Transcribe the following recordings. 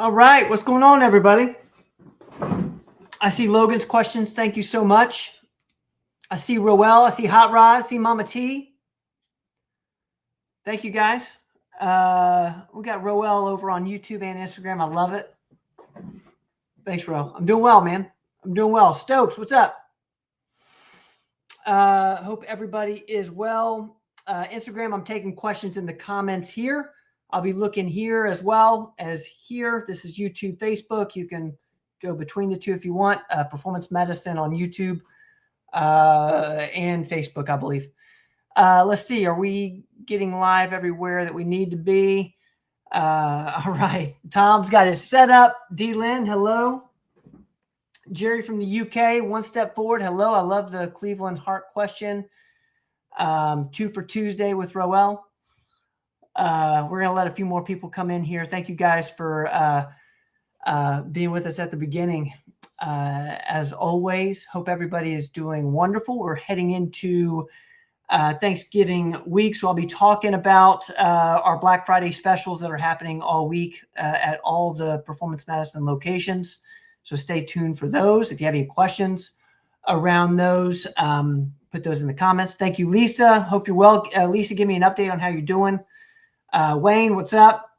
All right, what's going on, everybody? I see Logan's questions. Thank you so much. I see Roel. I see Hot Rod. I see Mama T. Thank you, guys. We got Roel over on YouTube and Instagram. I love it. Thanks, Ro. I'm doing well, man. I'm doing well. Stokes, what's up? Hope everybody is well. Instagram, I'm taking questions in the comments here. I'll be looking here as well as here. This is YouTube, Facebook. You can go between the two if you want. Performance Medicine on YouTube and Facebook, I believe. Let's see. Are we getting live everywhere that we need to be? All right. Tom's got his set up. D. Lynn, hello. Jerry from the UK, one step forward. Hello. I love the Cleveland Heart question. 2 for Tuesday with Roel. We're going to let a few more people come in here. Thank you guys for being with us at the beginning. As always, hope everybody is doing wonderful. We're heading into Thanksgiving week, so I'll be talking about our Black Friday specials that are happening all week at all the Performance Medicine locations. So stay tuned for those. If you have any questions around those, put those in the comments. Thank you, Lisa. Hope you're well. Lisa, give me an update on how you're doing. Wayne, what's up?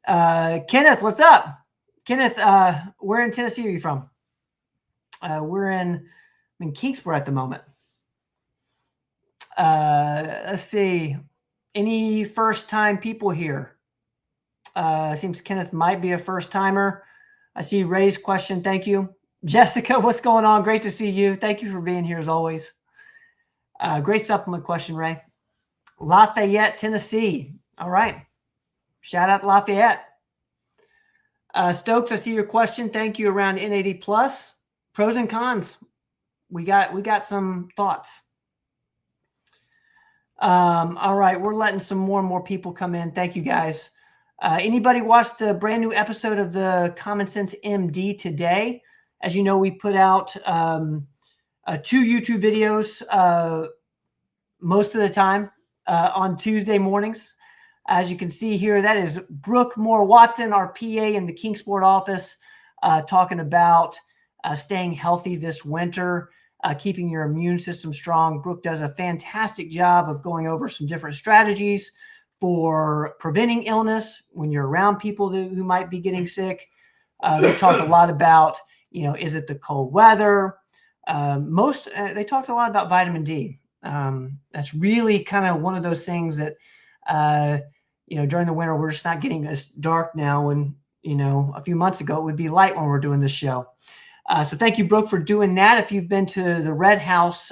Kenneth, what's up? Kenneth, where in Tennessee are you from? I'm in Kingsport at the moment. Let's see. Any first-time people here? Seems Kenneth might be a first-timer. I see Ray's question. Thank you. Jessica, what's going on? Great to see you. Thank you for being here as always. Great supplement question, Ray. Lafayette, Tennessee. All right. Shout out Lafayette. Stokes, I see your question. Thank you. Around NAD plus. Pros and cons. We got some thoughts. All right. We're letting some more and more people come in. Thank you, guys. Anybody watch the brand new episode of the Common Sense MD today? As you know, we put out 2 YouTube videos most of the time on Tuesday mornings. As you can see here, that is Brooke Moore-Watson, our PA in the Kingsport office, talking about staying healthy this winter, keeping your immune system strong. Brooke does a fantastic job of going over some different strategies for preventing illness when you're around people who might be getting sick. They talk a lot about, is it the cold weather? They talked a lot about vitamin D. That's really kind of one of those things that, during the winter, we're just not getting as dark now. And, a few months ago, it would be light when we're doing this show. So thank you, Brooke, for doing that. If you've been to the Red House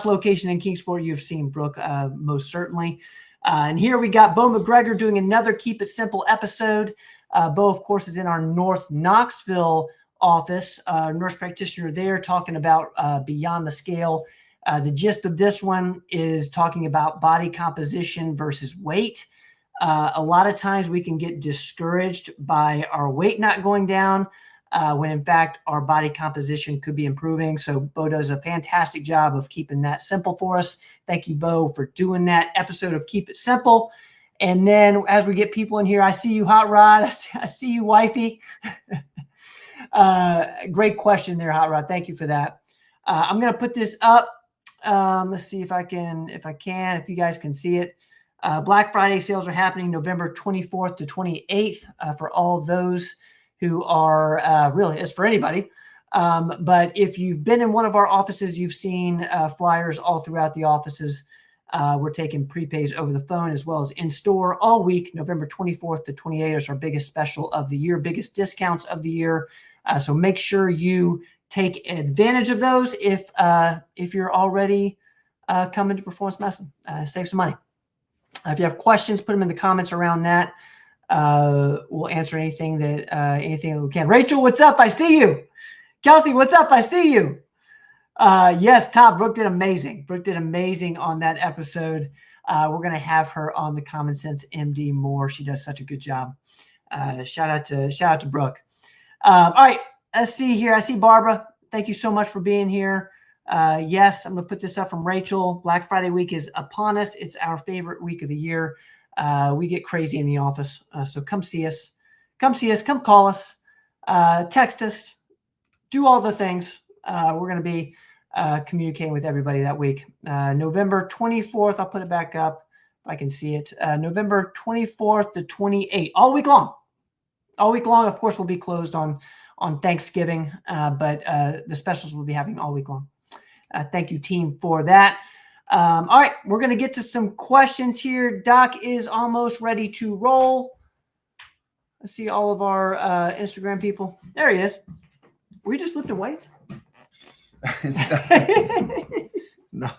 location in Kingsport, you've seen Brooke most certainly. And here we got Bo McGregor doing another Keep It Simple episode. Bo, of course, is in our North Knoxville office, nurse practitioner there, talking about Beyond the Scale. The gist of this one is talking about body composition versus weight. A lot of times we can get discouraged by our weight not going down when in fact our body composition could be improving. So Bo does a fantastic job of keeping that simple for us. Thank you, Bo, for doing that episode of Keep It Simple. And then as we get people in here, I see you, Hot Rod. I see you, Wifey. Great question there, Hot Rod. Thank you for that. I'm going to put this up. Let's see if you guys can see it. Black Friday sales are happening November 24th to 28th for all those who are really, it's for anybody. But if you've been in one of our offices, you've seen flyers all throughout the offices. We're taking prepays over the phone as well as in store all week. November 24th to 28th is our biggest special of the year, biggest discounts of the year. So make sure you take advantage of those if you're already coming to Performance Medicine. Save some money. If you have questions, put them in the comments around that. We'll answer anything that we can. Rachel, what's up? I see you. Kelsey, what's up? I see you. Yes, Tom, Brooke did amazing. Brooke did amazing on that episode. We're going to have her on the Common Sense MD more. She does such a good job. Shout out to Brooke. All right, let's see here. I see Barbara. Thank you so much for being here. Yes, I'm going to put this up from Rachel. Black Friday week is upon us. It's our favorite week of the year. We get crazy in the office. So come see us. Come call us, text us, do all the things. We're going to be communicating with everybody that week. November 24th, I'll put it back up if I can see it. November 24th to 28th, all week long. All week long, of course, we'll be closed on Thanksgiving, but the specials we'll be having all week long. Thank you, team, for that. All right, we're going to get to some questions here. Doc is almost ready to roll. Let's see all of our Instagram people. There he is. Were you just lifting weights? No.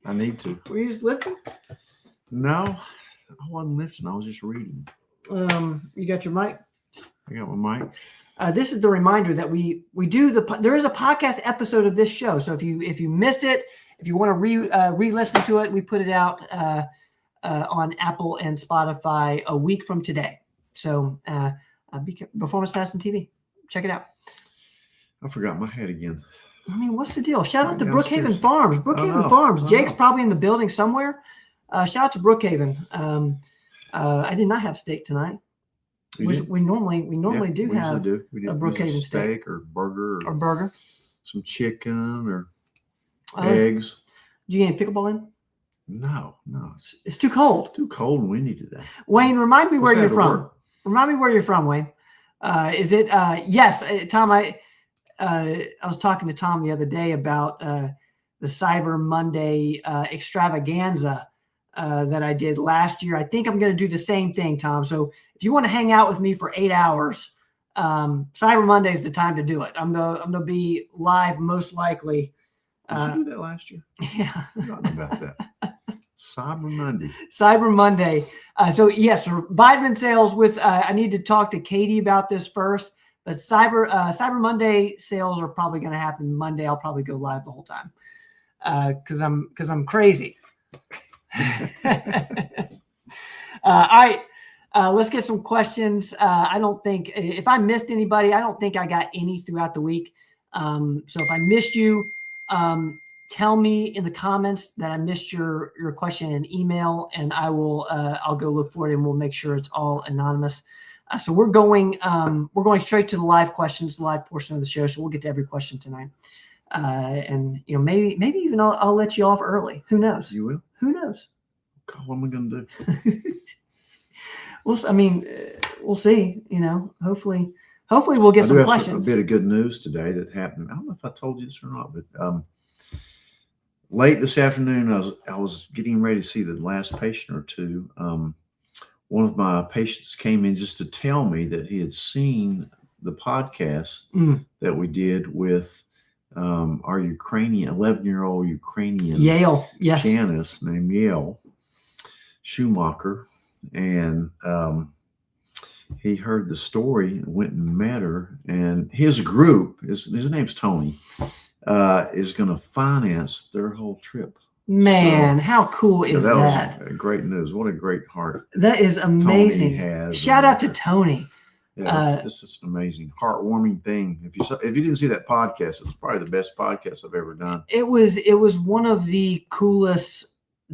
I need to. Were you just lifting? No, I wasn't lifting. I was just reading. You got your mic? I got my mic. This is the reminder that we do there is a podcast episode of this show. So if you miss it, if you want to re-listen to it, we put it out on Apple and Spotify a week from today. So Performance Medicine TV, check it out. I forgot my head again. I mean, what's the deal? Shout out to downstairs. Brookhaven Farms. Brookhaven Farms. Jake's probably in the building somewhere. Shout out to Brookhaven. I did not have steak tonight. We normally do have do. We did a Brookhaven steak or burger or burger, some chicken or eggs. Do you get any pickleball in? No. It's too cold. Too cold and windy today. Wayne, remind me where you're from. Remind me where you're from, Wayne. Is it? Yes, Tom. I was talking to Tom the other day about the Cyber Monday extravaganza that I did last year. I think I'm going to do the same thing, Tom. So if you want to hang out with me for 8 hours, Cyber Monday is the time to do it. I'm gonna be live most likely. Did you do that last year? Yeah. I forgot about that. Cyber Monday. Cyber Monday. So yes, vitamin sales with. I need to talk to Katie about this first. But Cyber Monday sales are probably going to happen Monday. I'll probably go live the whole time because I'm crazy. All right, let's get some questions. I don't think if I missed anybody, I don't think I got any throughout the week. So if I missed you, tell me in the comments that I missed your question in email, and I'll go look for it, and we'll make sure it's all anonymous. So we're going straight to the live questions, the live portion of the show. So we'll get to every question tonight. And maybe even I'll let you off early. Who knows? You will? Who knows? God, what am I going to do? We'll see. Hopefully we'll get some questions. A bit of good news today that happened. I don't know if I told you this or not, but late this afternoon, I was getting ready to see the last patient or two. One of my patients came in just to tell me that he had seen the podcast that we did with our 11-year-old Ukrainian Yale, yes, pianist named Yale Schumacher, and he heard the story and went and met her, and his group, his name's Tony, is going to finance their whole trip. Man, how cool is that? That was great news. What a great heart. That is amazing. Tony has. Shout out to Tony. Yeah, this is an amazing, heartwarming thing. If you didn't see that podcast, it's probably the best podcast I've ever done. It was one of the coolest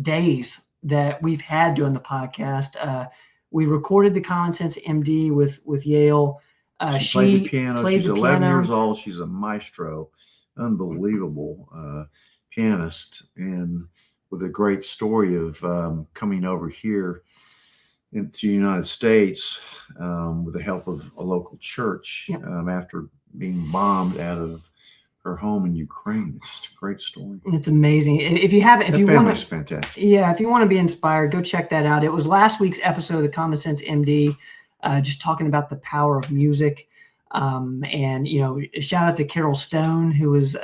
days that we've had doing the podcast. We recorded the Common Sense MD with Yale. She played the piano. She's 11 years old. She's a maestro, unbelievable pianist, and with a great story of coming over here into the United States with the help of a local church after being bombed out of her home in Ukraine. It's just a great story. It's amazing. If you haven't, if you want to, fantastic. Yeah, if you want to be inspired, go check that out. It was last week's episode of the Common Sense MD, just talking about the power of music. And shout out to Carol Stone, who was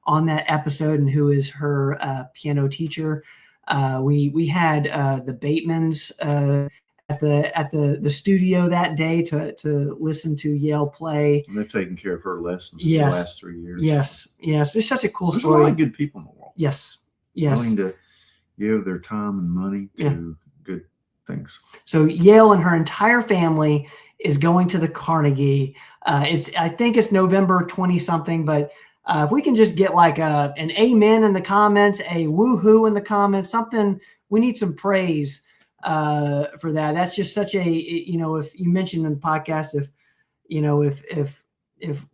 on that episode and who is her piano teacher. We had the Batemans at the studio that day to listen to Yale play. And they've taken care of her lessons for the last 3 years. Yes. It's such a cool There's story. a lot of good people in the world. Yes. Willing to give their time and money to good things. So Yale and her entire family is going to the Carnegie. I think it's November 20 something, but if we can just get like an amen in the comments, a woohoo in the comments, something, we need some praise for that. That's just such a, if you mentioned in the podcast, if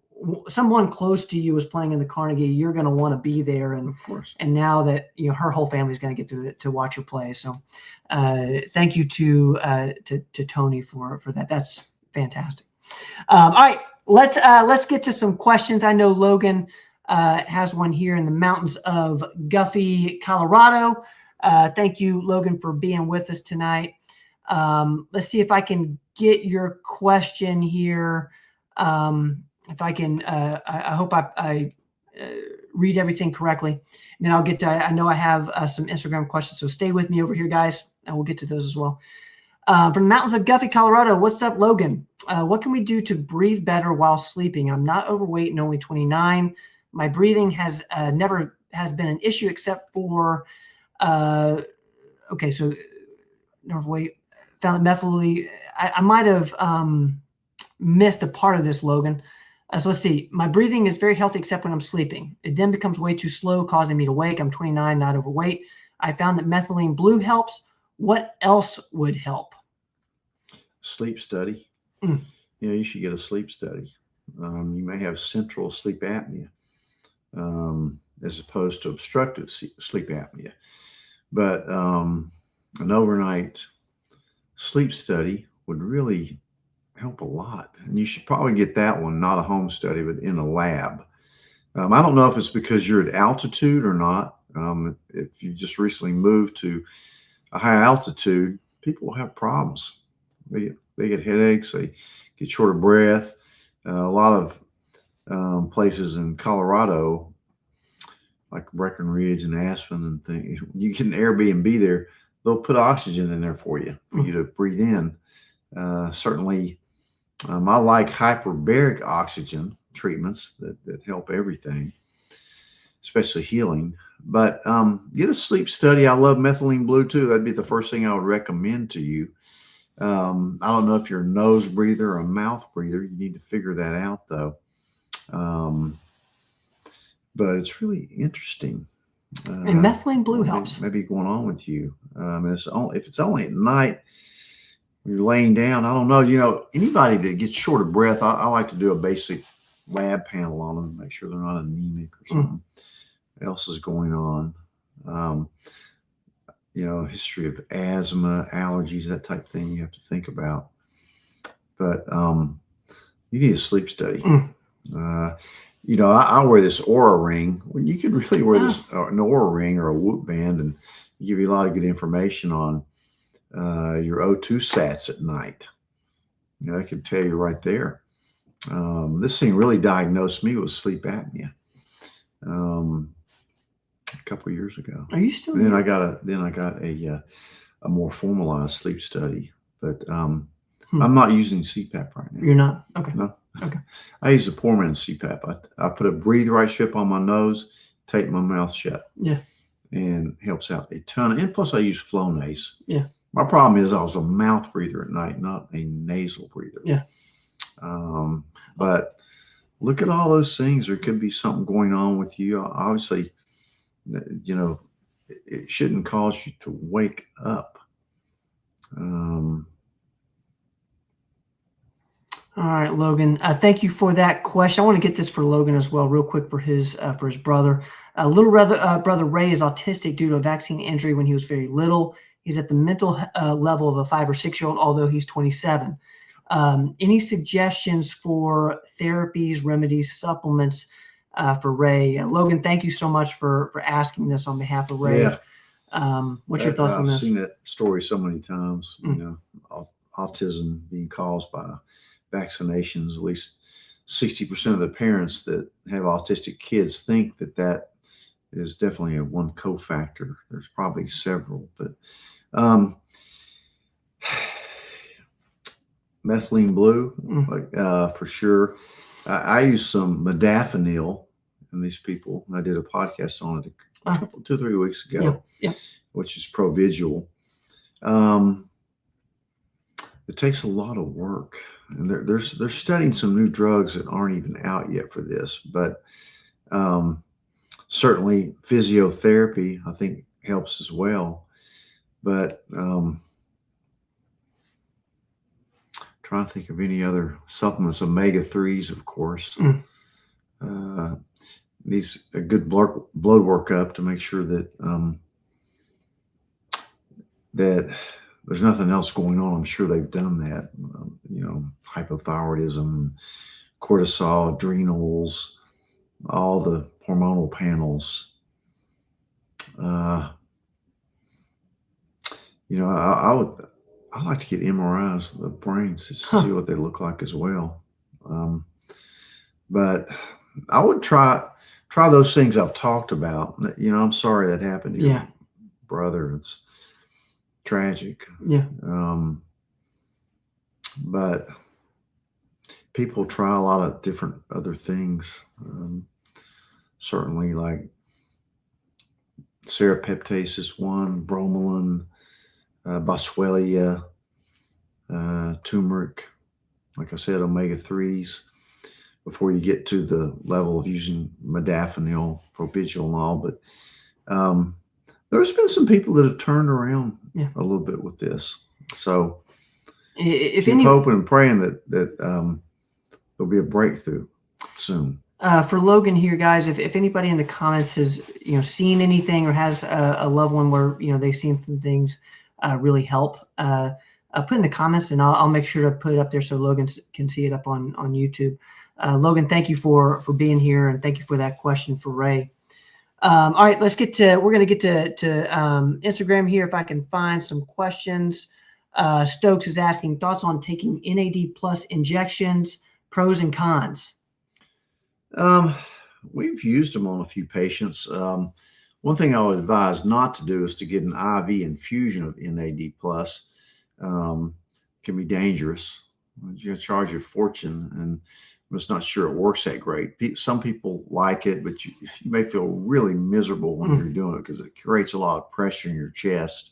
someone close to you is playing in the Carnegie, you're going to want to be there. And of course. And now that, her whole family is going to get to watch her play. So thank you to Tony for that. That's fantastic. All right, let's get to some questions. I know Logan has one here in the mountains of Guffey, Colorado. Thank you, Logan, for being with us tonight. Let's see if I can get your question here. If I can, I hope I read everything correctly. And then I'll get to, I know I have some Instagram questions, so stay with me over here, guys, and we'll get to those as well. From the mountains of Guffey, Colorado. What's up, Logan? What can we do to breathe better while sleeping? I'm not overweight and only 29. My breathing has never been an issue except for, okay, so overweight, found methylene. I might have missed a part of this, Logan. So let's see. My breathing is very healthy except when I'm sleeping. It then becomes way too slow, causing me to wake. I'm 29, not overweight. I found that methylene blue helps. What else would help? Sleep study. You should get a sleep study. You may have central sleep apnea as opposed to obstructive sleep apnea. But an overnight sleep study would really help a lot. And you should probably get that one, not a home study, but in a lab. I don't know if it's because you're at altitude or not. If you just recently moved to a high altitude, people have problems. They get headaches, they get short of breath. A lot of places in Colorado, like Breckenridge and Aspen and things, you get an Airbnb there, they'll put oxygen in there for you to breathe in. Certainly, I like hyperbaric oxygen treatments that help everything, especially healing. But get a sleep study. I love methylene blue too. That'd be the first thing I would recommend to you. I don't know if you're a nose breather or a mouth breather. You need to figure that out though. But it's really interesting. And methylene blue helps. Maybe going on with you. If it's only at night, you're laying down. I don't know. Anybody that gets short of breath, I like to do a basic lab panel on them, make sure they're not anemic or something else is going on. History of asthma, allergies, that type of thing you have to think about. But you need a sleep study. I wear this Aura ring. Well, you could really wear this an Aura ring or a Whoop band and give you a lot of good information on your O2 sats at night. I can tell you right there. This thing really diagnosed me with sleep apnea a couple of years ago. Are you still? And then I got a more formalized sleep study, but I'm not using CPAP right now. You're not? Okay. No. Okay. I use the poor man's CPAP. I put a breathe right strip on my nose, tape my mouth shut. Yeah. And helps out a ton. And plus I use Flonase. Yeah. My problem is I was a mouth breather at night, not a nasal breather. Yeah. But look at all those things. There could be something going on with you. Obviously, it shouldn't cause you to wake up. All right, Logan. Thank you for that question. I want to get this for Logan as well, real quick for his brother. Little brother Ray is autistic due to a vaccine injury when he was very little. He's at the mental level of a 5 or 6 year old, although he's 27. Any suggestions for therapies, remedies, supplements for Ray? Logan, thank you so much for asking this on behalf of Ray. Yeah. What's your thoughts on this? I've seen that story so many times. Autism being caused by vaccinations. At least 60% of the parents that have autistic kids think that is definitely one cofactor. There's probably several, but methylene blue, for sure. I use some modafinil in these people. I did a podcast on it 2 or 3 weeks ago, which is Provigil. It takes a lot of work, and they're studying some new drugs that aren't even out yet for this. But certainly physiotherapy, I think, helps as well. But trying to think of any other supplements. Omega-3s, of course. Needs a good blood workup to make sure that that there's nothing else going on. I'm sure they've done that. Hypothyroidism, cortisol, adrenals, all the hormonal panels. I'd like to get MRIs of the brains just to see what they look like as well. But I would try those things I've talked about. I'm sorry that happened to your brother. It's tragic. Yeah. But people try a lot of different other things. Certainly like serrapeptase is one, bromelain, boswellia, turmeric, like I said, omega-3s, before you get to the level of using modafinil, propigenyl. But there's been some people that have turned around a little bit with this. So keep hoping and praying that there'll be a breakthrough soon. For Logan here, guys, if anybody in the comments has seen anything or has a loved one where they've seen some things really help, put in the comments, and I'll make sure to put it up there so Logan can see it up on YouTube. Logan, thank you for being here, and thank you for that question for Ray. All right, we're going to get to Instagram here if I can find some questions. Stokes is asking thoughts on taking NAD plus injections, pros and cons. We've used them on a few patients. One thing I would advise not to do is to get an IV infusion of NAD plus. It can be dangerous. You're going to charge a fortune, and I'm just not sure it works that great. Some people like it, but you may feel really miserable when you're doing it because it creates a lot of pressure in your chest.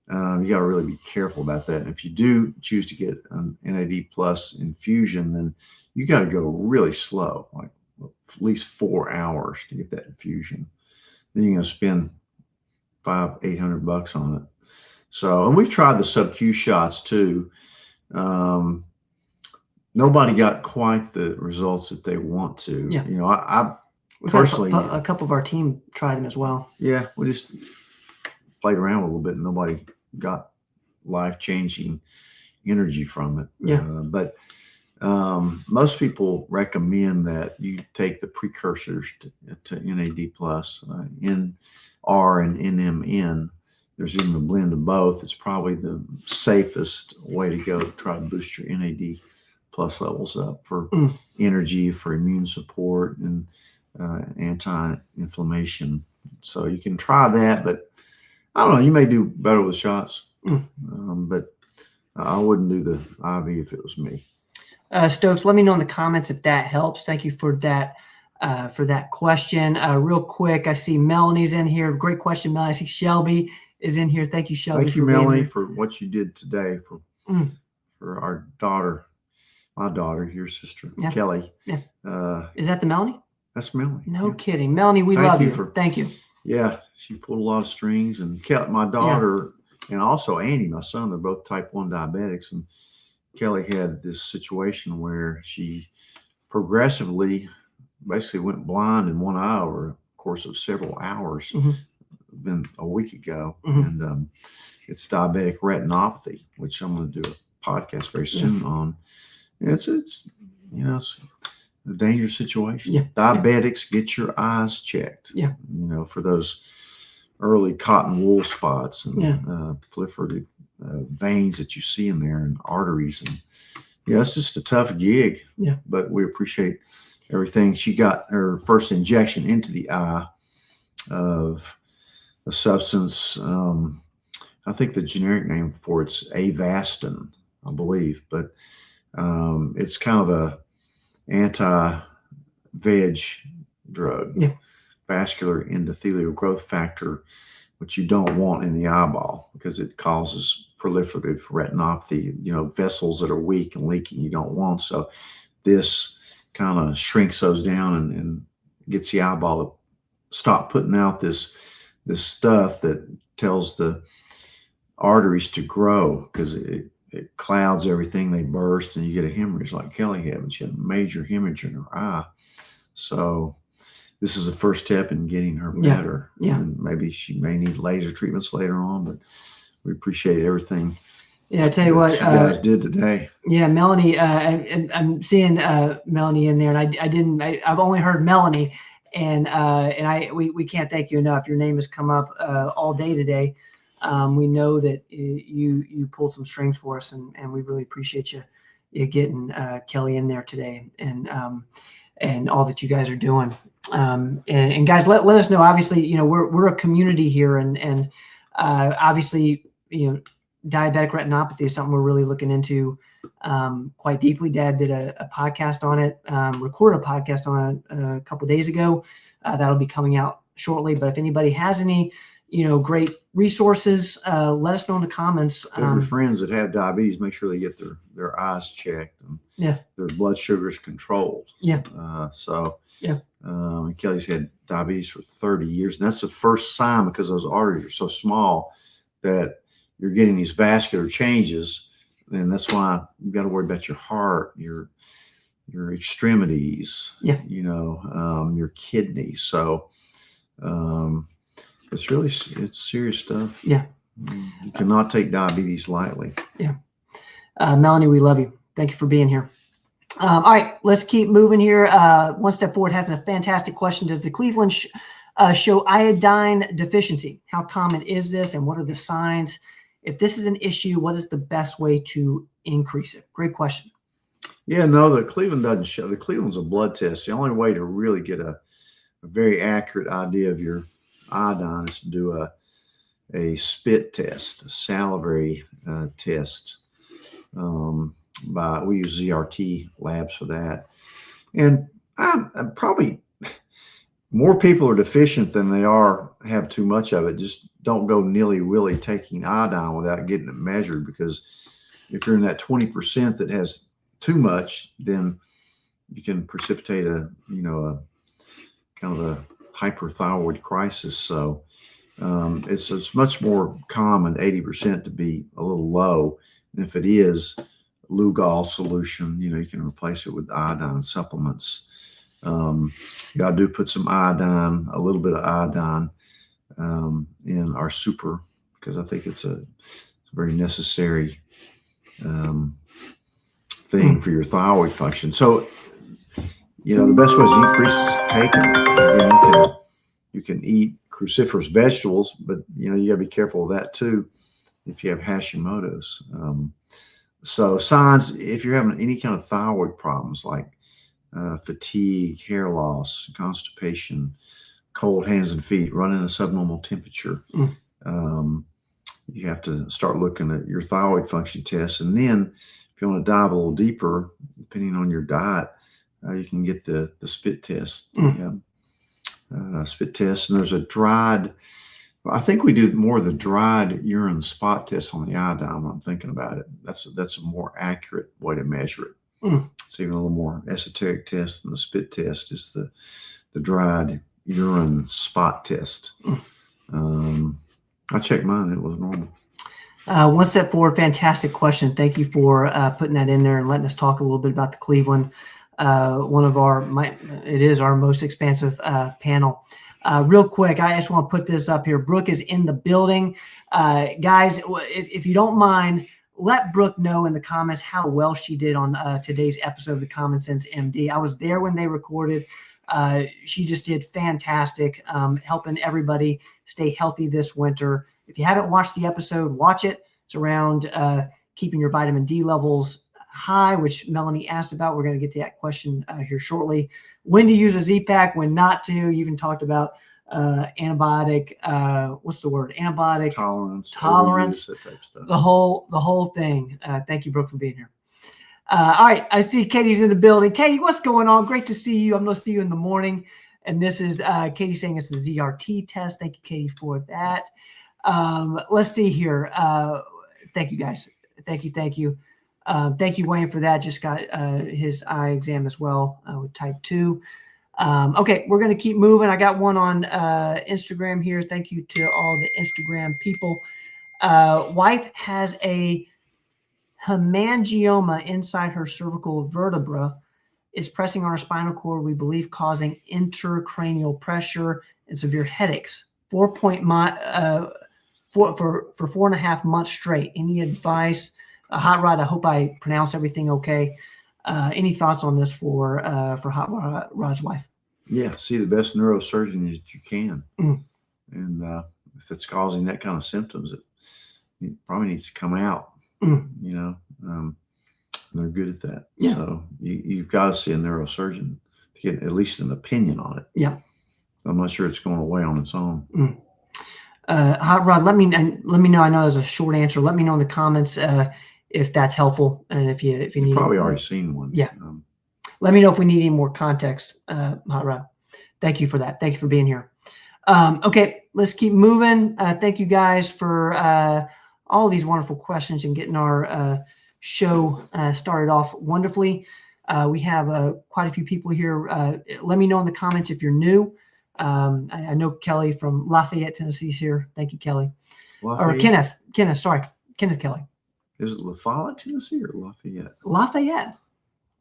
You got to really be careful about that. And if you do choose to get an NAD plus infusion, then you got to go really slow, like at least 4 hours to get that infusion. Then you're going to spend $500-800 on it. So, and we've tried the sub-Q shots too. Nobody got quite the results that they want to. Yeah. I personally, a couple of our team tried them as well. Yeah, we just played around a little bit, and nobody got life-changing energy from it. Yeah. But most people recommend that you take the precursors to NAD plus, NR and NMN. There's even a blend of both. It's probably the safest way to go to try to boost your NAD plus levels up for energy, for immune support, and anti-inflammation. So you can try that, but I don't know. You may do better with shots, but I wouldn't do the IV if it was me. Stokes, let me know in the comments if that helps. Thank you for that question. Real quick, I see Melanie's in here. Great question, Melanie. I see Shelby is in here. Thank you, Shelby. Thank you, Melanie, for what you did today for our daughter, my daughter, your sister, Kelly. Yeah. Is that the Melanie? That's Melanie. No kidding. Melanie, we love you. Thank you. Yeah, she pulled a lot of strings, and Kelly, my daughter, and also Andy, my son, they're both type 1 diabetics, and Kelly had this situation where she progressively basically went blind in one eye over a course of several hours. Been a week ago, and it's diabetic retinopathy, which I'm going to do a podcast very soon on. And it's a dangerous situation. Diabetics, get your eyes checked. For those early cotton wool spots and proliferative veins that you see in there and arteries, and it's just a tough gig. But we appreciate everything. She got her first injection into the eye of a substance. I think the generic name for it's Avastin, I believe, but it's kind of a anti-veg drug, vascular endothelial growth factor, which you don't want in the eyeball because it causes proliferative retinopathy. Vessels that are weak and leaking you don't want. So this kind of shrinks those down and gets the eyeball to stop putting out this stuff that tells the arteries to grow, because it clouds everything. They burst, and you get a hemorrhage like Kelly had. And she had a major hemorrhage in her eye. So this is the first step in getting her better. Yeah. And maybe she may need laser treatments later on, but we appreciate everything. Yeah, I tell you what, you guys did today. Yeah, Melanie, I'm seeing Melanie in there, and I've only heard Melanie, and we can't thank you enough. Your name has come up all day today. We know that you pulled some strings for us, and we really appreciate you getting Kelly in there today, and all that you guys are doing. And guys, let us know. Obviously, we're a community here, and obviously, diabetic retinopathy is something we're really looking into quite deeply. Dad did a podcast on it, recorded a podcast on it a couple of days ago. That'll be coming out shortly. But if anybody has any, great resources, let us know in the comments. Your friends that have diabetes, make sure they get their eyes checked and their blood sugars controlled. Kelly's had diabetes for 30 years, and that's the first sign, because those arteries are so small that you're getting these vascular changes, and that's why you've got to worry about your heart, your extremities, your kidneys. So it's serious stuff. Yeah. You cannot take diabetes lightly. Yeah. Melanie, we love you. Thank you for being here. All right, let's keep moving here. One Step Forward has a fantastic question. Does the Cleveland show iodine deficiency? How common is this, and what are the signs? If this is an issue, what is the best way to increase it? Great question. Yeah, no, the Cleveland doesn't show. The Cleveland's a blood test. The only way to really get a very accurate idea of your iodine is to do a spit test, a salivary test. We use ZRT labs for that. And I'm probably more people are deficient than they have too much of it. Just don't go nilly-willy taking iodine without getting it measured, because if you're in that 20% that has too much, then you can precipitate a kind of a hyperthyroid crisis. So it's much more common, 80%, to be a little low. And if it is Lugol solution, you can replace it with iodine supplements. I do put some iodine, a little bit of iodine in our super, because I think it's a very necessary thing for your thyroid function. So, the best way is to increase taking. You can eat cruciferous vegetables, but you got to be careful of that too if you have Hashimoto's. So signs, if you're having any kind of thyroid problems like fatigue, hair loss, constipation, cold hands and feet, running a subnormal temperature, you have to start looking at your thyroid function tests. And then if you want to dive a little deeper, depending on your diet, you can get the spit test. Spit test. And there's a dried, I think we do more of the dried urine spot test on the iodine when I'm thinking about it. That's a more accurate way to measure it. It's even a little more esoteric test than the spit test is the dried urine spot test. I checked mine. It was normal. One Step Forward, fantastic question. Thank you for putting that in there and letting us talk a little bit about the Cleveland. It is our most expansive panel. Real quick, I just want to put this up here. Brooke is in the building. Guys, if you don't mind, let Brooke know in the comments how well she did on today's episode of the Common Sense MD. I was there when they recorded. She just did fantastic, helping everybody stay healthy this winter. If you haven't watched the episode, watch it. It's around keeping your vitamin D levels high, which Melanie asked about. We're going to get to that question here shortly. When to use a Z-Pack, when not to. You even talked about antibiotic, antibiotic tolerance, that type of stuff. the whole thing. Thank you, Brooke, for being here. All right, I see Katie's in the building. Katie, what's going on? Great to see you. I'm going to see you in the morning. And this is Katie saying it's the ZRT test. Thank you, Katie, for that. Let's see here. Thank you, guys. Thank you. Thank you, Wayne, for that. Just got his eye exam as well with type 2. Okay, we're going to keep moving. I got one on Instagram here. Thank you to all the Instagram people. Wife has a hemangioma inside her cervical vertebra is pressing on her spinal cord, we believe causing intracranial pressure and severe headaches. For 4.5 months straight. Any advice? Hot Rod, I hope I pronounced everything okay. Any thoughts on this for Hot Rod's wife? Yeah, see the best neurosurgeon that you can. And if it's causing that kind of symptoms, it probably needs to come out. They're good at that. Yeah. So you've got to see a neurosurgeon to get at least an opinion on it. Yeah. I'm not sure it's going away on its own. Hot Rod, let me know. I know there's a short answer. Let me know in the comments if that's helpful, and if you need. You've probably already seen one. Yeah. Let me know if we need any more context, Hot Rod. Thank you for that. Thank you for being here. Okay, let's keep moving. Thank you guys for all these wonderful questions and getting our show started off wonderfully. We have quite a few people here. Let me know in the comments if you're new. I know Kelly from Lafayette, Tennessee is here. Thank you, Kelly. Lafayette? Or Kenneth Kelly. Is it Lafayette, Tennessee, or Lafayette? Lafayette.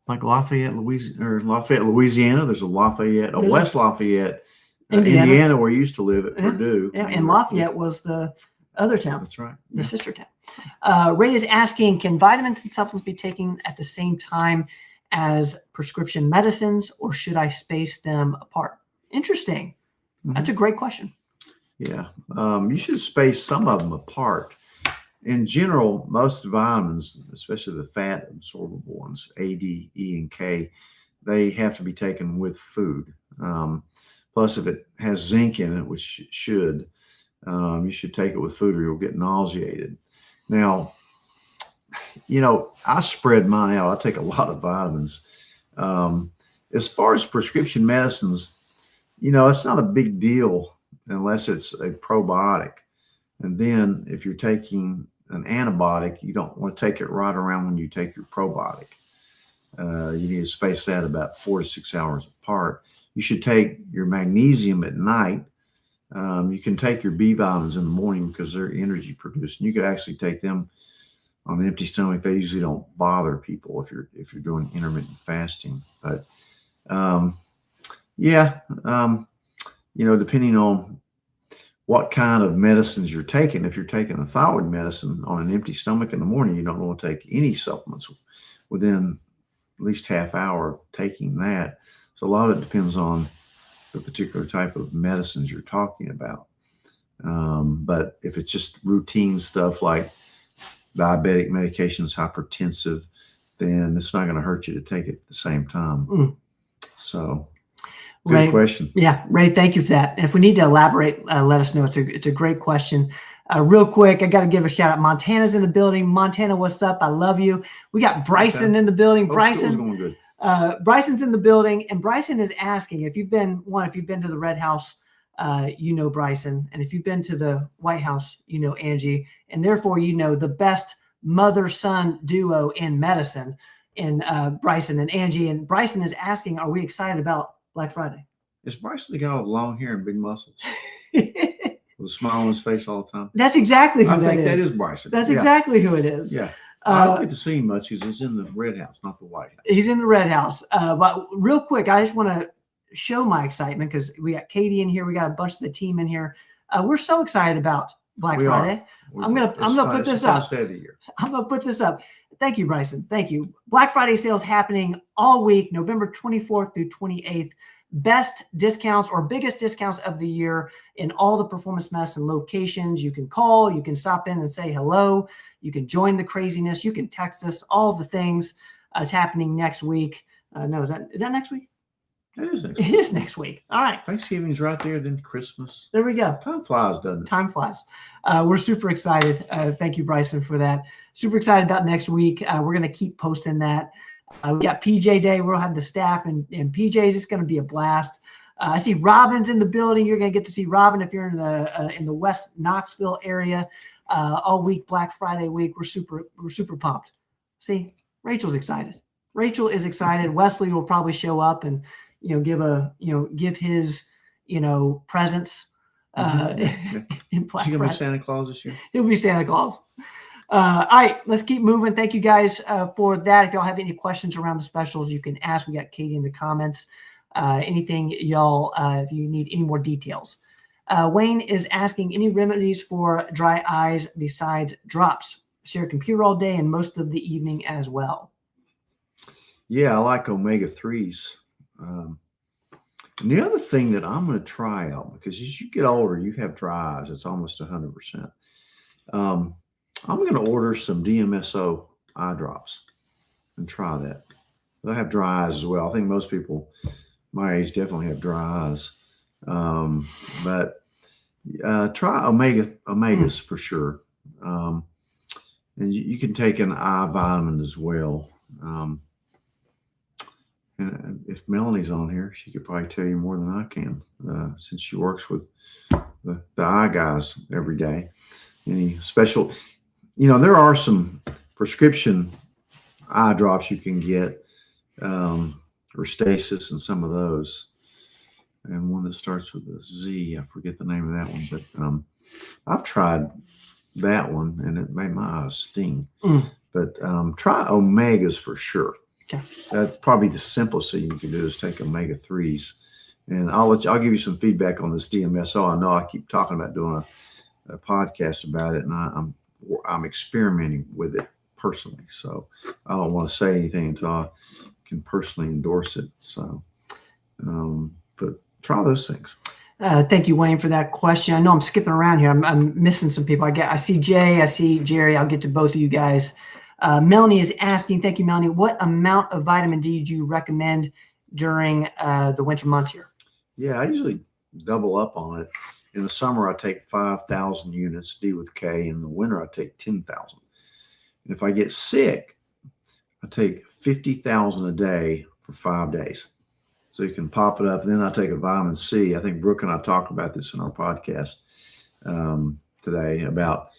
Like Lafayette, Louisiana. There's a Lafayette, West Lafayette, Indiana, where you used to live at Purdue. Yeah, and Lafayette was the other town. That's right. The sister town. Ray is asking, can vitamins and supplements be taken at the same time as prescription medicines, or should I space them apart? Interesting. That's a great question. Yeah. You should space some of them apart. In general, most vitamins, especially the fat absorbable ones, A, D, E, and K, they have to be taken with food. Plus, if it has zinc in it, which it should, you should take it with food or you'll get nauseated. Now, I spread mine out. I take a lot of vitamins. As far as prescription medicines, it's not a big deal unless it's a probiotic. And then if you're taking an antibiotic, you don't want to take it right around when you take your probiotic. You need to space that about 4 to 6 hours apart. You should take your magnesium at night. You can take your B vitamins in the morning because they're energy producing. You could actually take them on an empty stomach. They usually don't bother people if you're doing intermittent fasting. But depending on what kind of medicines you're taking. If you're taking a thyroid medicine on an empty stomach in the morning, you don't want to take any supplements within at least half hour of taking that. So a lot of it depends on the particular type of medicines you're talking about. But if it's just routine stuff like diabetic medications, hypertensive, then it's not going to hurt you to take it at the same time. So good question. Yeah, Ray, thank you for that. And if we need to elaborate, let us know. It's a great question. Real quick, I got to give a shout out. Montana's in the building. Montana, what's up? I love you. We got Bryson in the building. Bryson, going good. Bryson's in the building, and Bryson is asking if you've been to the Red House, Bryson, and if you've been to the White House, Angie, and therefore the best mother-son duo in medicine in Bryson and Angie. And Bryson is asking, are we excited about Black Friday? Is Bryson the guy with long hair and big muscles? With a smile on his face all the time? That's exactly who that is. I think that is Bryson. That's exactly who it is. Yeah. I don't get to see him much because he's in the Red House, not the White House. He's in the Red House. But real quick, I just want to show my excitement because we got Katie in here. We got a bunch of the team in here. We're so excited about Black Friday. I'm gonna put this up. I'm gonna put this up. Thank you, Bryson. Thank you. Black Friday sales happening all week, November 24th through 28th. Best discounts or biggest discounts of the year in all the performance medicine locations. You can call, you can stop in and say hello. You can join the craziness. You can text us, all the things. It's happening next week. No, is that next week? It is next week. It is next week. All right. Thanksgiving's right there, then Christmas. There we go. Time flies, doesn't it? Time flies. We're super excited. Thank you, Bryson, for that. Super excited about next week. We're going to keep posting that. We got PJ Day. We'll have the staff and PJ's. It's going to be a blast. I see Robin's in the building. You're going to get to see Robin if you're in the West Knoxville area all week, Black Friday week. We're super pumped. See, Rachel's excited. Rachel is excited. Wesley will probably show up and give his presence in Black Friday. Is he going to be Santa Claus this year? He'll be Santa Claus. All right, let's keep moving. Thank you guys for that. If y'all have any questions around the specials, you can ask. We got Katie in the comments. Anything y'all, if you need any more details. Wayne is asking any remedies for dry eyes besides drops. Share a computer all day and most of the evening as well. Yeah, I like omega-3s. And the other thing that I'm going to try out, because as you get older, you have dry eyes. It's almost 100%. I'm going to order some DMSO eye drops and try that. I have dry eyes as well. I think most people my age definitely have dry eyes. But try omegas for sure. And you can take an eye vitamin as well. And if Melanie's on here, she could probably tell you more than I can, since she works with the eye guys every day. Any special, there are some prescription eye drops you can get, or Stasis and some of those. And one that starts with a Z, I forget the name of that one, but I've tried that one and it made my eyes sting. But try omegas for sure. Okay. That's probably the simplest thing you can do is take omega-3s. And I'll give you some feedback on this DMSO. I know I keep talking about doing a podcast about it, and I'm experimenting with it personally. So I don't want to say anything until I can personally endorse it. So, but try those things. Thank you, Wayne, for that question. I know I'm skipping around here. I'm missing some people. I see Jay. I see Jerry. I'll get to both of you guys. Melanie is asking, thank you, Melanie, what amount of vitamin D do you recommend during the winter months here? Yeah, I usually double up on it. In the summer, I take 5,000 units, D with K. In the winter, I take 10,000. And if I get sick, I take 50,000 a day for 5 days. So you can pop it up. And then I take a vitamin C. I think Brooke and I talked about this in our podcast today about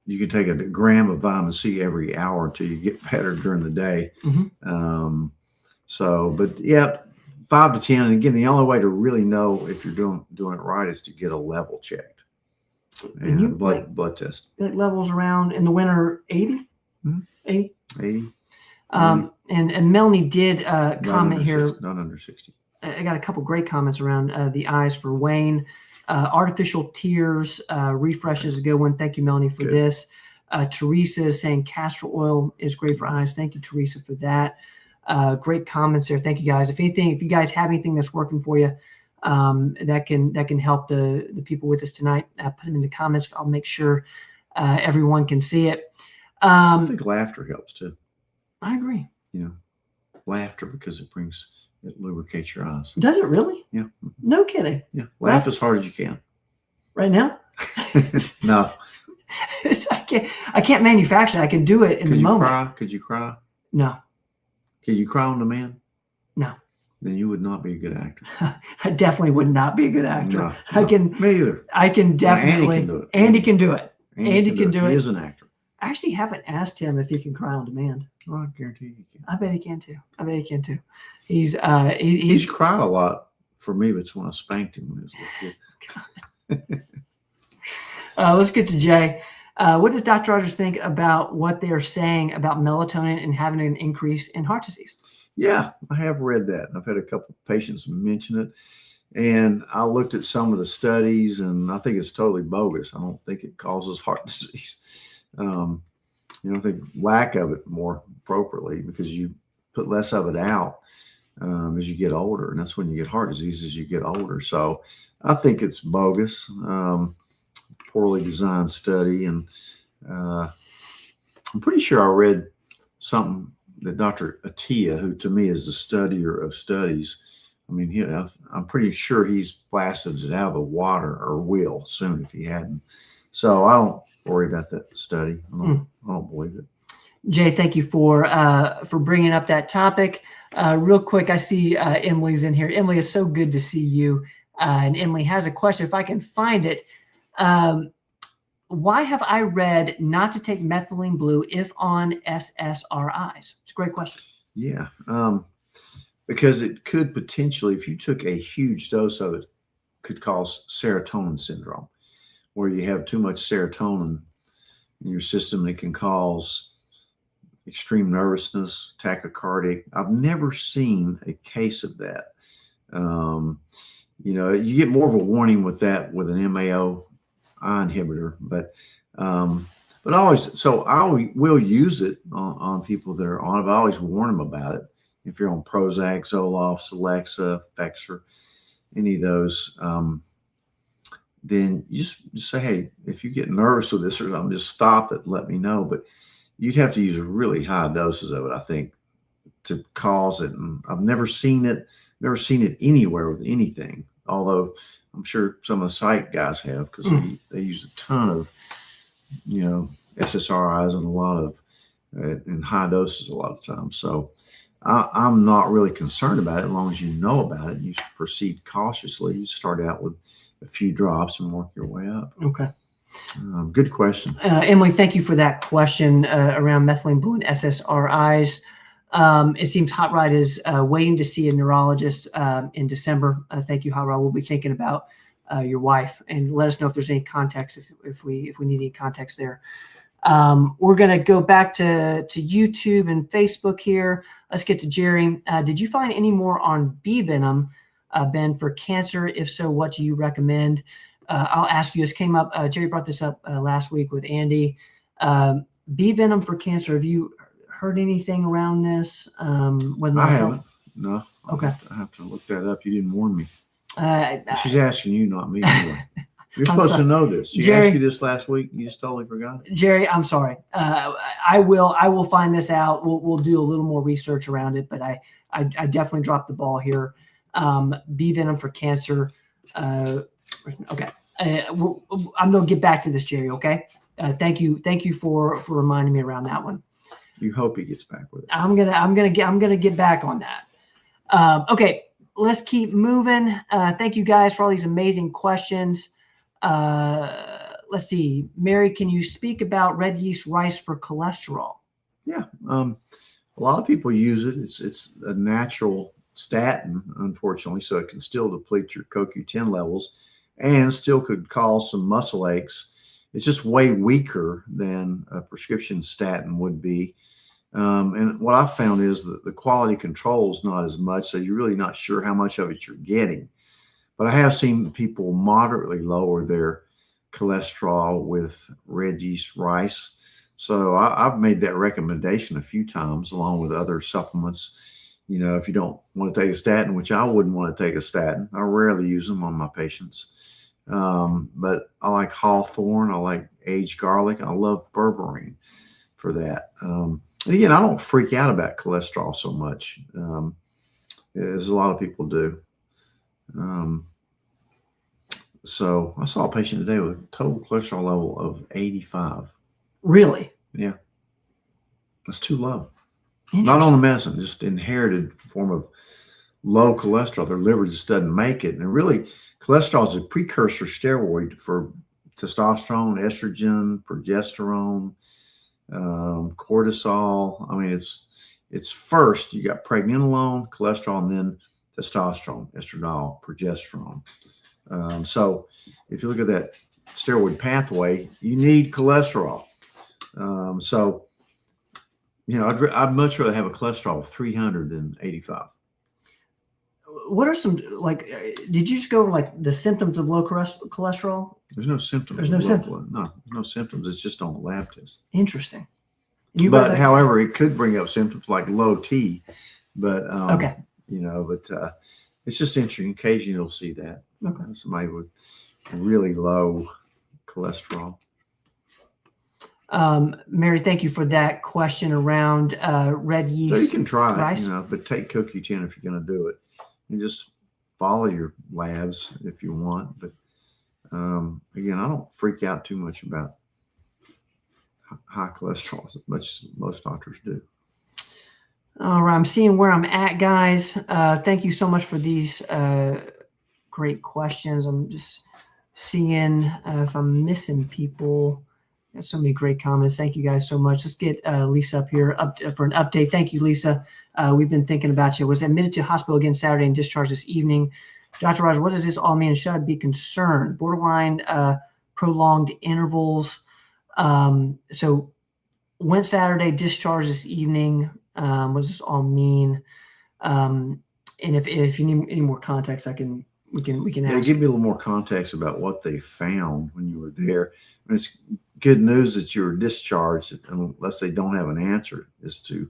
you can take a gram of vitamin C every hour until you get better during the day. But yeah, 5 to 10. And again, the only way to really know if you're doing it right is to get a level checked and blood test. Levels around in the winter 80? 80. And Melanie did comment here. Not under 60. I got a couple great comments around the eyes for Wayne. Artificial tears, refresh is a good one. Thank you, Melanie, for this. Teresa is saying castor oil is great for eyes. Thank you, Teresa, for that. Great comments there. Thank you, guys. If you guys have anything that's working for you, that can help the people with us tonight, put them in the comments. I'll make sure everyone can see it. I think laughter helps too. I agree. Laughter because it lubricates your eyes. Does it really? Yeah. No kidding. Yeah. Laugh as hard as you can. Right now? No. I can't manufacture it. I can do it in the moment. Could you cry? No. Can you cry on demand? No. Then you would not be a good actor. I definitely would not be a good actor. No, me either. I can definitely. Andy can do it. Andy can do it. He is an actor. I actually haven't asked him if he can cry on demand. Well, I guarantee you can. I bet he can too. He's cried a lot for me, but it's when I spanked him when he was a kid. Let's get to Jay. What does Dr. Rogers think about what they're saying about melatonin and having an increase in heart disease? Yeah, I have read that. I've had a couple of patients mention it. And I looked at some of the studies, and I think it's totally bogus. I don't think it causes heart disease. I think lack of it more appropriately, because you put less of it out as you get older. And that's when you get heart disease as you get older. So I think it's bogus, poorly designed study. And I'm pretty sure I read something that Dr. Attia, who to me is the studier of studies, I'm pretty sure he's blasted it out of the water, or will soon if he hadn't. So I don't worry about that study. I don't believe it. Jay, thank you for bringing up that topic. Real quick, I see Emily's in here. Emily, it's so good to see you. And Emily has a question. If I can find it, why have I read not to take methylene blue if on SSRIs? It's a great question. Yeah. Because it could potentially, if you took a huge dose of it, could cause serotonin syndrome, where you have too much serotonin in your system. It can cause extreme nervousness, tachycardic. I've never seen a case of that. You get more of a warning with that with an MAO inhibitor, but I will use it on people that are on it. But I always warn them about it. If you're on Prozac, Zoloft, Celexa, Fexer, any of those, then you just say, hey, if you get nervous with this or something, just stop it, let me know. But you'd have to use really high doses of it, I think, to cause it. And I've never seen it anywhere with anything, although I'm sure some of the psych guys have, because they use a ton of, SSRIs and a lot of in high doses a lot of times. So I'm not really concerned about it as long as you know about it. You proceed cautiously. You start out with a few drops and work your way up. Okay. Good question. Emily, thank you for that question around methylene blue and SSRIs. It seems Hot Rod is waiting to see a neurologist in December. Thank you, Hot Rod. We'll be thinking about your wife, and let us know if there's any context, if we need any context there. We're going to go back to YouTube and Facebook here. Let's get to Jerry. Did you find any more on bee venom, Ben, for cancer? If so, what do you recommend? I'll ask you, this came up, Jerry brought this up last week with Andy. Bee venom for cancer, have you heard anything around this? I haven't. No. Okay. I have to look that up. You didn't warn me. She's Jerry, asking you, not me. Anyway. You're supposed to know this. She asked you this last week. You just totally forgot. Jerry, I'm sorry. I will find this out. We'll do a little more research around it, but I definitely dropped the ball here. Bee venom for cancer. Okay. I'm going to get back to this, Jerry. Okay. Thank you for reminding me around that one. You hope he gets back with it. I'm gonna get back on that. Okay, let's keep moving. Thank you guys for all these amazing questions. Let's see, Mary, can you speak about red yeast rice for cholesterol? Yeah, a lot of people use it. It's a natural statin, unfortunately, so it can still deplete your CoQ10 levels and still could cause some muscle aches. It's just way weaker than a prescription statin would be. And what I found is that the quality control is not as much, so you're really not sure how much of it you're getting. But I have seen people moderately lower their cholesterol with red yeast rice. So I've made that recommendation a few times along with other supplements. If you don't want to take a statin, which I wouldn't want to take a statin, I rarely use them on my patients. But I like hawthorn, I like aged garlic, I love berberine for that. And again, I don't freak out about cholesterol so much as a lot of people do. So I saw a patient today with a total cholesterol level of 85. Really? Yeah. That's too low. Not on the medicine, just inherited form of low cholesterol. Their liver just doesn't make it. And really, cholesterol is a precursor steroid for testosterone, estrogen, progesterone, cortisol. I mean, it's first you got pregnenolone, cholesterol, and then testosterone, estradiol, progesterone. So if you look at that steroid pathway, you need cholesterol. I'd much rather have a cholesterol of 300 than 85. What are some, did you just go over the symptoms of low cholesterol? There's no symptoms. There's no symptoms. No, there's no symptoms. It's just on the lab test. Interesting. However, it could bring up symptoms like low T, but okay. It's just interesting. Occasionally you'll see that. Okay. Somebody with really low cholesterol. Mary, thank you for that question around red yeast. So you can try rice. it, but take CoQ10 if you're going to do it. And just follow your labs if you want. But again, I don't freak out too much about high cholesterol as much as most doctors do. All right, I'm seeing where I'm at, guys. Thank you so much for these great questions. I'm just seeing if I'm missing people. Got so many great comments. Thank you guys so much. Let's get Lisa up here for an update. Thank you, Lisa. We've been thinking about you. Was admitted to hospital again Saturday and discharged this evening. Dr. Rogers, what does this all mean? Should I be concerned? Borderline prolonged intervals. So went Saturday, discharged this evening. What does this all mean? And if you need any more context, we can ask. Give me a little more context about what they found when you were there. I mean, it's good news that you were discharged, unless they don't have an answer as to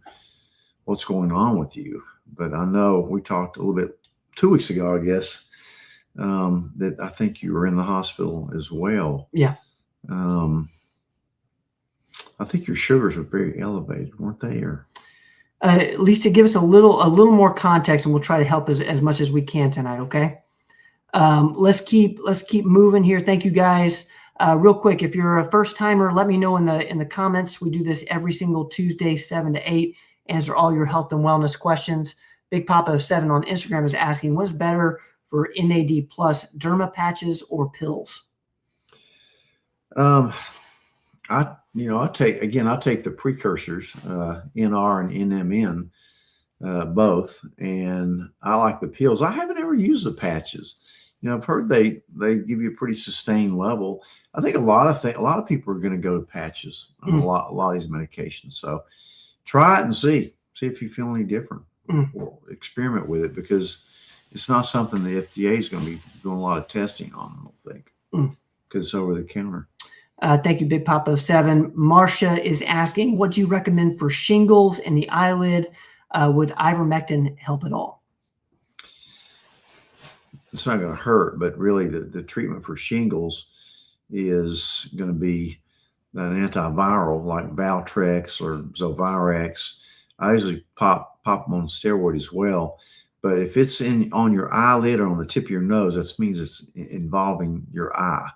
what's going on with you. But I know we talked a little bit 2 weeks ago, I guess, that I think you were in the hospital as well. Yeah. I think your sugars were very elevated, weren't they? Or at least to give us a little more context, and we'll try to help as much as we can tonight. Okay. Let's keep moving here. Thank you guys. Real quick, if you're a first timer, let me know in the comments. We do this every single Tuesday, 7 to 8. Answer all your health and wellness questions. Big Papa 7 on Instagram is asking, what's better for NAD plus, derma patches or pills? I take the precursors, NR and NMN, both, and I like the pills. I haven't ever used the patches. I've heard they give you a pretty sustained level. I think a lot of people are going to go to patches on a lot of these medications. So try it and see if you feel any different. Or experiment with it, because it's not something the FDA is going to be doing a lot of testing on, I don't think, because it's over the counter. Thank you, Big Papa 7. Marcia is asking, what do you recommend for shingles in the eyelid? Would ivermectin help at all? It's not going to hurt, but really the treatment for shingles is going to be an antiviral like Valtrex or Zovirax. I usually pop them on steroid as well. But if it's on your eyelid or on the tip of your nose, that means it's involving your eye.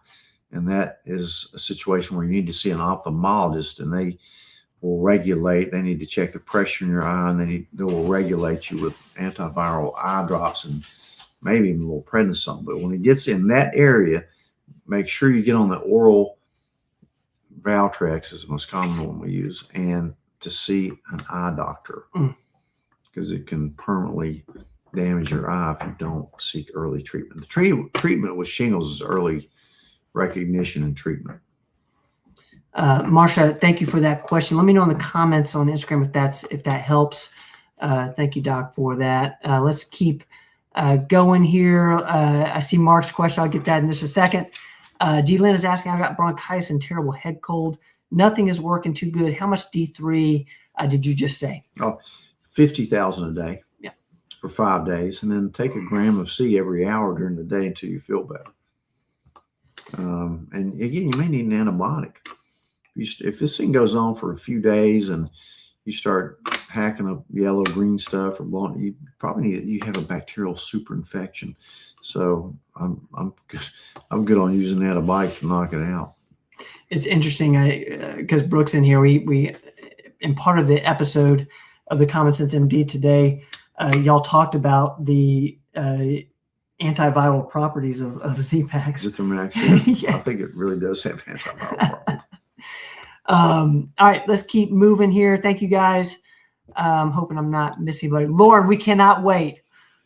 And that is a situation where you need to see an ophthalmologist, and they will regulate. They need to check the pressure in your eye, and they will regulate you with antiviral eye drops and maybe even a little prednisone. But when it gets in that area, make sure you get on the oral. Valtrex is the most common one we use, and to see an eye doctor, because it can permanently damage your eye if you don't seek early treatment. The treatment with shingles is early recognition and treatment. Marcia, thank you for that question. Let me know in the comments on Instagram if that helps. Thank you, Doc, for that. Let's keep going here. I see Mark's question. I'll get that in just a second. D-Lynn is asking, I've got bronchitis and terrible head cold. Nothing is working too good. How much D3 did you just say? 50,000 a day. Yeah. For 5 days, and then take a gram of C every hour during the day until you feel better. And again, you may need an antibiotic. If this thing goes on for a few days and you start hacking up yellow, green stuff or blowing, you probably you have a bacterial superinfection. So I'm good on using an antibiotic to knock it out. It's interesting because Brooks in here, we in part of the episode of the Common Sense MD today, y'all talked about the antiviral properties of Z-Paks. Zithromax, yeah. I think it really does have antiviral properties. All right, let's keep moving here. Thank you, guys. I'm hoping I'm not missing anybody. Lauren, we cannot wait.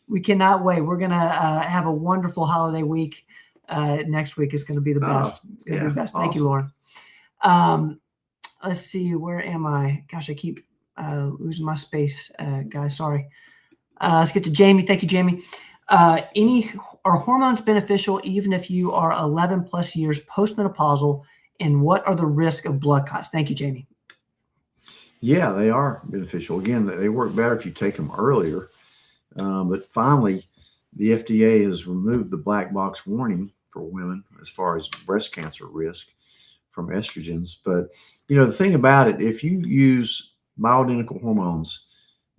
We're going to have a wonderful holiday week. Next week is going to be the best. It's going to be the best. Awesome. Thank you, Lauren. Let's see. Where am I? Gosh, I keep losing my space, guys. Sorry. Let's get to Jamie. Thank you, Jamie. Are hormones beneficial even if you are 11 plus years postmenopausal? And what are the risks of blood clots? Thank you, Jamie. Yeah, they are beneficial. Again, they work better if you take them earlier. But finally, the FDA has removed the black box warning for women as far as breast cancer risk from estrogens. But, the thing about it, if you use bioidentical hormones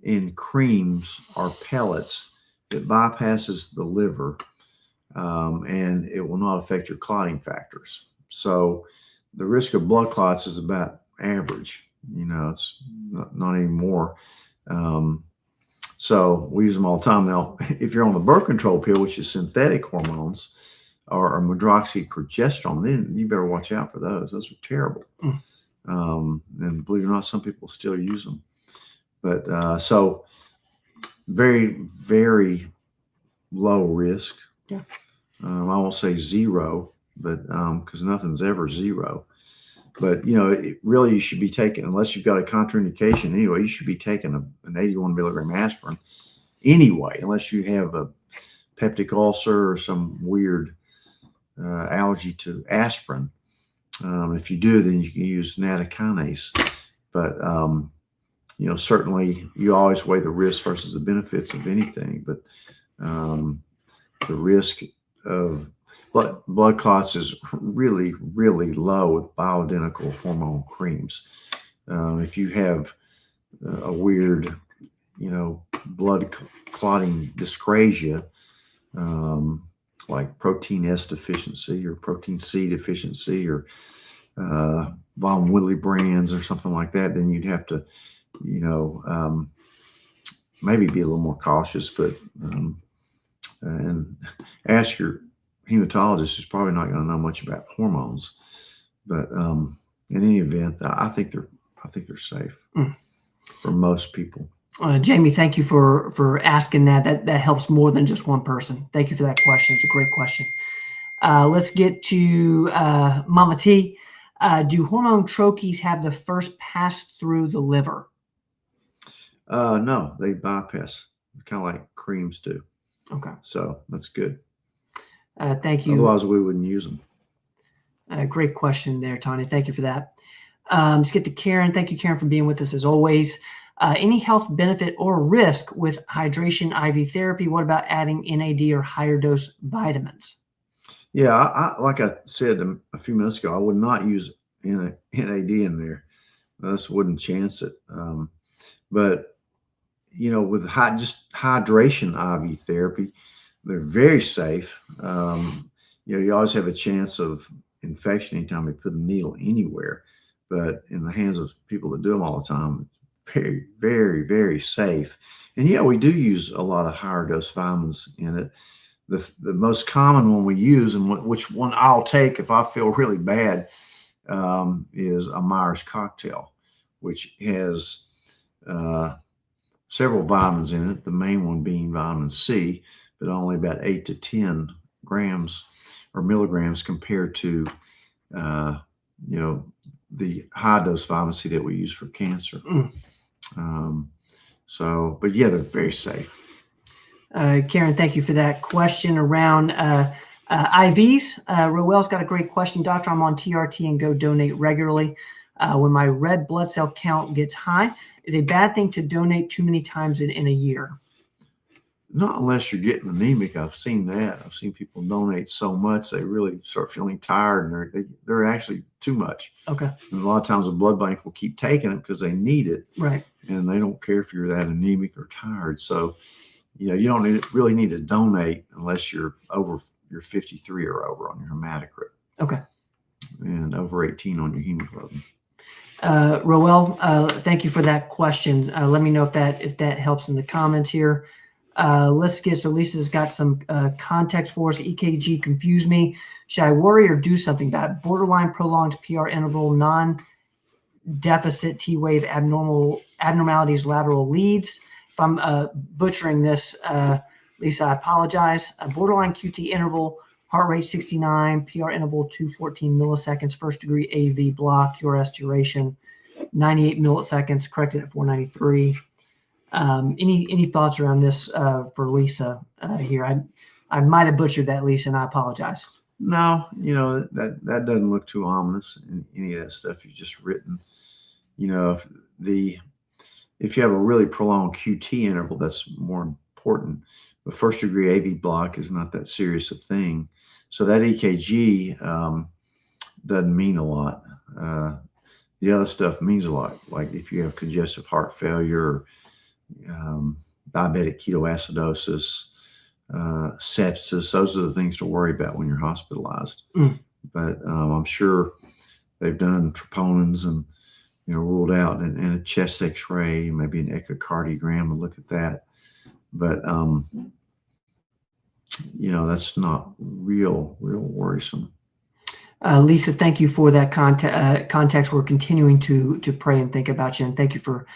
in creams or pellets, it bypasses the liver, and it will not affect your clotting factors. So the risk of blood clots is about average. It's not any more. So we use them all the time. Now, if you're on the birth control pill, which is synthetic hormones or medroxyprogesterone, then you better watch out for those. Those are terrible. And believe it or not, some people still use them. But so very, very low risk. Yeah. I won't say zero, but because nothing's ever zero. But really, you should be taking, unless you've got a contraindication anyway, you should be taking an 81 milligram aspirin anyway, unless you have a peptic ulcer or some weird allergy to aspirin. If you do, then you can use nattokinase. But certainly you always weigh the risk versus the benefits of anything. But the risk of blood clots is really, really low with bioidentical hormone creams. If you have a weird, blood clotting dyscrasia, like protein S deficiency or protein C deficiency or von Willebrand's or something like that, then you'd have to, maybe be a little more cautious, but and ask your hematologist, who's probably not going to know much about hormones. But in any event, I think they're safe for most people. Jamie, thank you for asking that. That helps more than just one person. Thank you for that question. It's a great question. Let's get to Mama T. Do hormone troches have the first pass through the liver? No, they bypass, kind of like creams do. Okay. So that's good. Thank you. Otherwise, we wouldn't use them. Great question there, Tanya. Thank you for that. Let's get to Karen. Thank you, Karen, for being with us as always. Any health benefit or risk with hydration IV therapy? What about adding NAD or higher dose vitamins? Yeah, I like I said a few minutes ago, I would not use NAD in there. I just wouldn't chance it. But with just hydration IV therapy, they're very safe. You always have a chance of infection anytime you put a needle anywhere. But in the hands of people that do them all the time, very, very, very safe. And yeah, we do use a lot of higher dose vitamins in it. The most common one we use, and which one I'll take if I feel really bad, is a Myers cocktail, which has several vitamins in it. The main one being vitamin C, but only about 8 to 10 grams or milligrams compared to the high dose vitamin C that we use for cancer. But yeah, they're very safe. Karen, thank you for that question around IVs. Roel's got a great question. Doctor, I'm on TRT and go donate regularly. When my red blood cell count gets high, is a bad thing to donate too many times in a year? Not unless you're getting anemic. I've seen that. I've seen people donate so much they really start feeling tired, and they're actually too much. Okay. And a lot of times the blood bank will keep taking it because they need it. Right. And they don't care if you're that anemic or tired. So, you don't really need to donate unless you're 53 or over on your hematocrit. Okay. And over 18 on your hemoglobin. Roel, thank you for that question. Let me know if that helps in the comments here. Let's get, so Lisa's got some context for us. EKG confused me. Should I worry or do something about it? Borderline prolonged PR interval, non-deficit T-wave abnormalities, lateral leads. If I'm butchering this, Lisa, I apologize. A borderline QT interval, heart rate 69, PR interval 214 milliseconds, first degree AV block, QRS duration 98 milliseconds, corrected at 493. Any thoughts around this for Lisa here? I might have butchered that, Lisa, and I apologize. No, that doesn't look too ominous in any of that stuff you've just written. If you have a really prolonged QT interval, that's more important. But first degree AV block is not that serious a thing. So that EKG doesn't mean a lot. The other stuff means a lot. Like if you have congestive heart failure, diabetic ketoacidosis, sepsis, those are the things to worry about when you're hospitalized. But I'm sure they've done troponins and ruled out and a chest X-ray, maybe an echocardiogram, and look at that. But that's not real worrisome. Lisa, thank you for that context. We're continuing to pray and think about you, and thank you for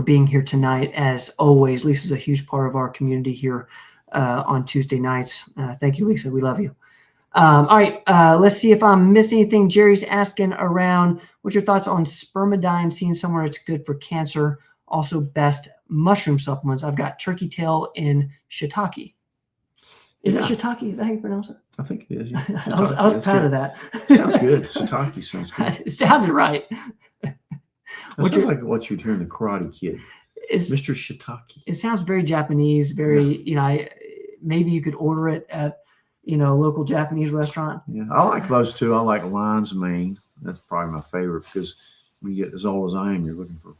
being here tonight. As always, Lisa's a huge part of our community here on Tuesday nights. Thank you, Lisa. We love you. All right, let's see if I'm missing anything. Jerry's asking around, what's your thoughts on spermidine? Seen somewhere it's good for cancer. Also, best mushroom supplements. I've got turkey tail and shiitake. Is it shiitake? Is that how you pronounce it? I think it is. Yeah. I was proud of that. Sounds good. Shiitake sounds good. It sounded right. That sounds like what you'd hear in the Karate Kid. Mr. Shiitake. It sounds very Japanese. Very, maybe you could order it at, a local Japanese restaurant. Yeah, I like those too. I like lion's mane. That's probably my favorite because when you get as old as I am, you're looking for,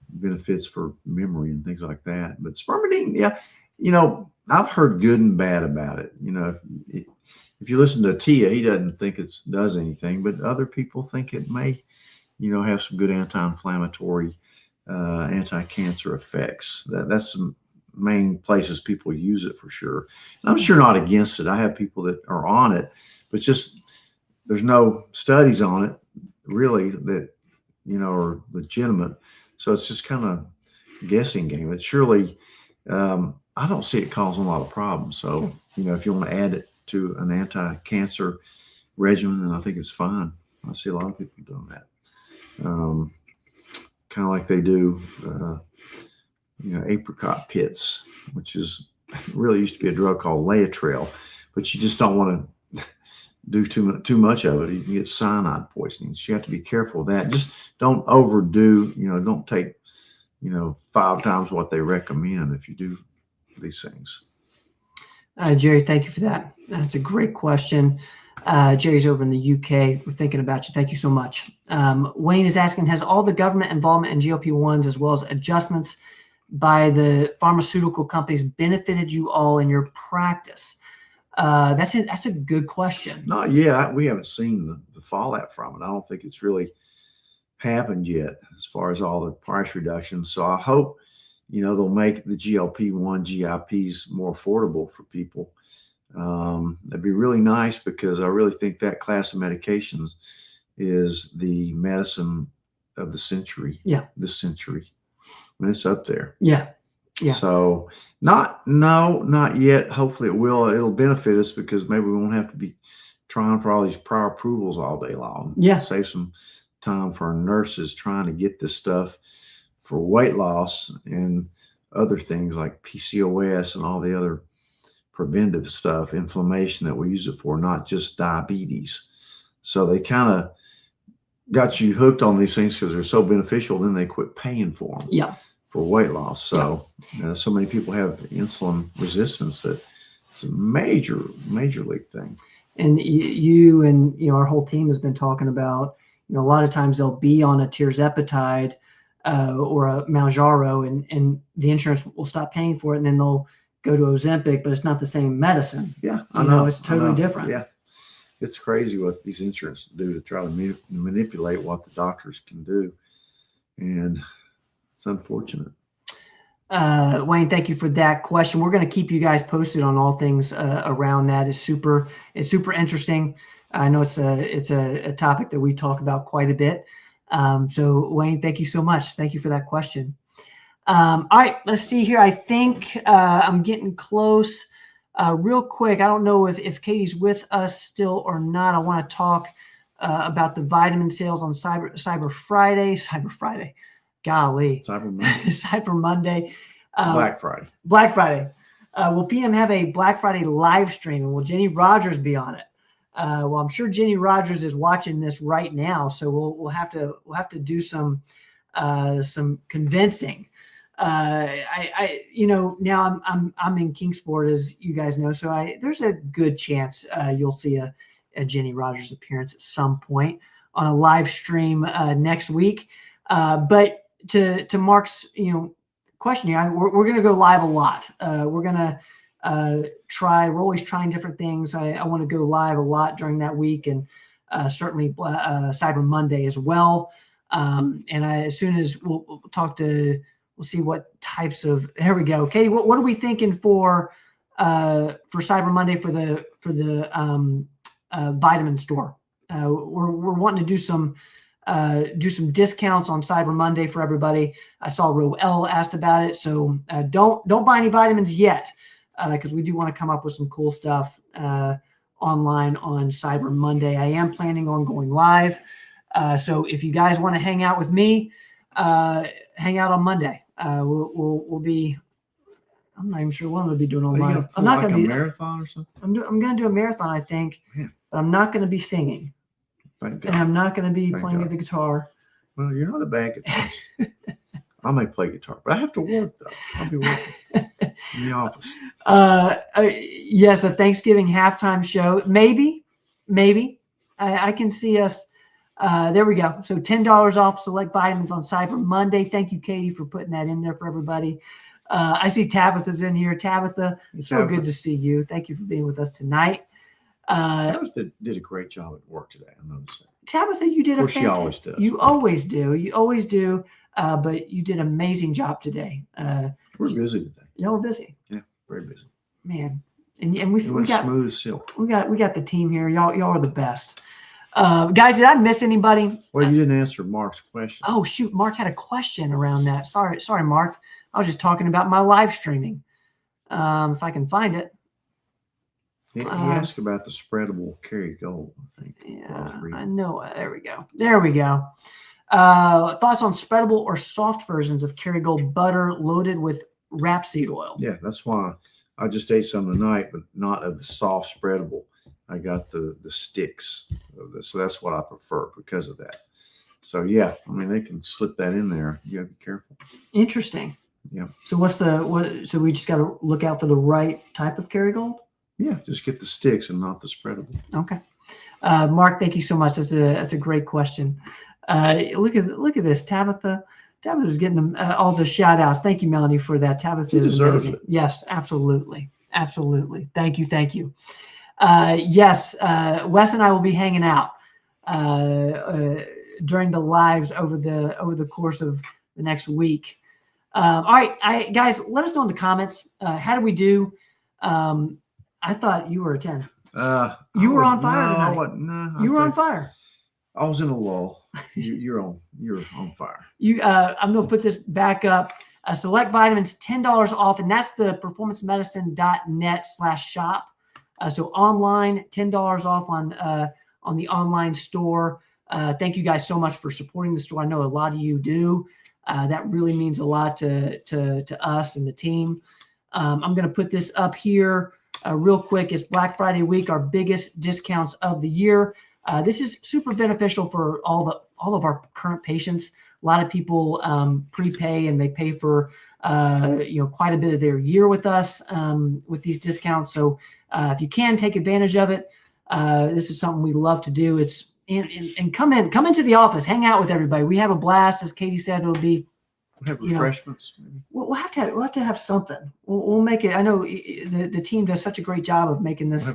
benefits for memory and things like that. But spermidine, yeah, I've heard good and bad about it. If you listen to Tia, he doesn't think it does anything, but other people think it may, have some good anti-inflammatory, anti-cancer effects. That's some main places people use it for sure. And I'm sure not against it. I have people that are on it, but just there's no studies on it really that, are legitimate. So it's just kind of guessing game. But surely, I don't see it causing a lot of problems. So, if you want to add it to an anti-cancer regimen, then I think it's fine. I see a lot of people doing that. Kind of like they do, apricot pits, which is really used to be a drug called Laetrile, but you just don't want to do too much of it. You can get cyanide poisoning. So you have to be careful of that. Just don't overdo, don't take, 5 times what they recommend if you do these things. Jerry, thank you for that. That's a great question. Jerry's over in the UK. We're thinking about you. Thank you so much. Wayne is asking, has all the government involvement in GLP-1s as well as adjustments by the pharmaceutical companies benefited you all in your practice? That's a good question. Not yet. We haven't seen the fallout from it. I don't think it's really happened yet as far as all the price reductions. So I hope, they'll make the GLP-1 GIPs more affordable for people. That'd be really nice because I really think that class of medications is the medicine of the century. Yeah. This century. I mean, it's up there. Yeah. Yeah. So not yet. Hopefully it will. It'll benefit us because maybe we won't have to be trying for all these prior approvals all day long. Yeah. Save some time for our nurses trying to get this stuff for weight loss and other things like PCOS and all the other preventive stuff, inflammation that we use it for, not just diabetes. So they kind of got you hooked on these things because they're so beneficial. Then they quit paying for them. Yeah. For weight loss. So, so many people have insulin resistance that it's a major league thing. And you and, our whole team has been talking about, a lot of times they'll be on a tirzepatide or a Mounjaro and the insurance will stop paying for it. And then they'll go to Ozempic, but it's not the same medicine. Yeah. I know. It's totally different. Yeah. It's crazy what these insurance do to try to manipulate what the doctors can do. And it's unfortunate. Wayne, thank you for that question. We're going to keep you guys posted on all things around that. It's super interesting. I know it's a topic that we talk about quite a bit. So Wayne, thank you so much. Thank you for that question. All right, let's see here. I think I'm getting close. Real quick, I don't know if Katie's with us still or not. I want to talk about the vitamin sales on Cyber Friday. Golly. Cyber Monday. Black Friday. Will PM have a Black Friday live stream? And will Jenny Rogers be on it? Well, I'm sure Jenny Rogers is watching this right now, so we'll have to do some convincing. Now I'm in Kingsport, as you guys know, so there's a good chance you'll see a Jenny Rogers appearance at some point on a live stream next week. But to Mark's question here, we're going to go live a lot. We're going to we're always trying different things. I want to go live a lot during that week, and certainly Cyber Monday as well. And as soon as we'll see what types of, there we go. Katie, what are we thinking for Cyber Monday for the vitamin store? We're wanting to do some discounts on Cyber Monday for everybody. I saw Roel asked about it, so don't buy any vitamins yet. because we do want to come up with some cool stuff online on Cyber Monday. I am planning on going live. So if you guys want to hang out with me, hang out on Monday. We'll be, I'm not even sure what I'm going to be doing online. I'm not going to be a marathon or something. I'm going to do a marathon, I think, but I'm not going to be singing. Thank And God. I'm not going to be playing God. the guitar. Well, you're not a bad guitarist. I may play guitar, but I have to work though. I'll be working in the office. Yes, a Thanksgiving halftime show. Maybe. I can see us. There we go. So $10 off select vitamins on Cyber Monday. Thank you, Katie, for putting that in there for everybody. I see Tabitha's in here. Tabitha, so good to see you. Thank you for being with us tonight. Tabitha did a great job at work today. I noticed that. Tabitha, you did she always does. You always do. You always do. But you did an amazing job today. We're busy today. Yeah, we're busy. Yeah, very busy. Man, and we got smooth silk. We got the team here. Y'all are the best. Guys, did I miss anybody? Well, you didn't answer Mark's question. Oh shoot, Mark had a question around that. Sorry, Mark. I was just talking about my live streaming. If I can find it. He asked about the spreadable Kerrygold, I think. Yeah, I know. There we go. Thoughts on spreadable or soft versions of Kerrygold butter loaded with rapeseed oil? Yeah, that's why I just ate some tonight, but not of the soft spreadable. I got the sticks of this, so that's what I prefer because of that. So yeah, I mean they can slip that in there. You have to be careful. Interesting. Yeah. So so we just got to look out for the right type of Kerrygold? Yeah, just get the sticks and not the spreadable. Okay. Mark, thank you so much. That's a great question. Look at this. Tabitha's getting all the shout outs. Thank you, Melanie, for that. Tabitha deserves it. Yes, absolutely. Thank you. Yes, Wes and I will be hanging out during the lives over the course of the next week. All right, guys, let us know in the comments. How do we do? I thought you were a 10. You were on fire tonight. No, you were on fire. I was in a lull. You're on fire. I'm going to put this back up. Select vitamins, $10 off, and that's the performancemedicine.net/shop. So online, $10 off on the online store. Thank you guys so much for supporting the store. I know a lot of you do. That really means a lot to us and the team. I'm going to put this up here real quick. It's Black Friday week, our biggest discounts of the year. This is super beneficial for all of our current patients. A lot of people prepay and they pay for quite a bit of their year with us with these discounts. So if you can take advantage of it, this is something we love to do. And come into the office, hang out with everybody. We have a blast, as Katie said. It'll be. We'll have refreshments. We'll have to have something. We'll make it. I know the team does such a great job of making this a